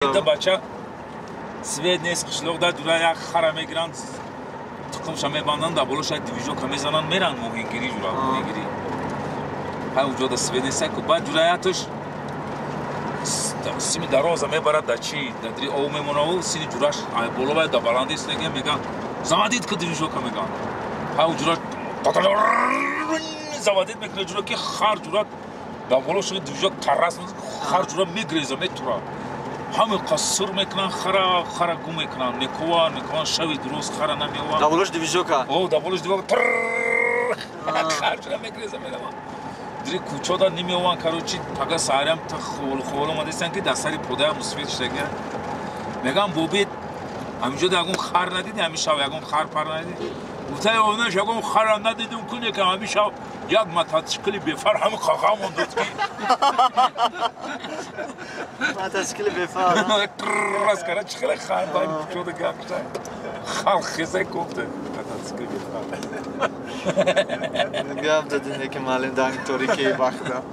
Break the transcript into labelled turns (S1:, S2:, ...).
S1: ده بچه سوید نیست قشلوق ده دوره یک خره میگیرن تقمش هم میبندن در بلوش یک دیویژو که میزنن میرن موهینگیری جورا موهینگیری های وجود سوید نیست که بعد دوره توش سیمی دروازه میبرد در چی در دری او میمونه و سینی جوراش بلو باید در بلنده است نگه میگن زمادید که دیویژو که میگن های جورا زمادید میکنه جورا که خر جورا در بلوش دیویژو ترس خر جورا میگریزه میتورا همه قصر میکنن خرا گم میکنن میکوان شوی درست خرا نمیوان
S2: دابلوش دیویژوکا
S1: او دابلوش دیویژوکا خر جورا میگریزه میرم دری کوچه دا نمیوان کاروچی پگه سارم تا خول اومدن که دستاری پوده مسفید شده میگم بوبید همینجا داغون خر ندیدی همیشه یکم خر پر ندیدی گفتن اونش یکم خر ندیدم کنه که همیشه یک متاسکلی بفر همه خاخا موندد کی
S2: متاسکلی بفر
S1: راست کرد چخله خر دایم شده گفتن خال خیزه گفته متاسکلی بفر
S2: گفت دادن که مالین دانگ توری کی وقتا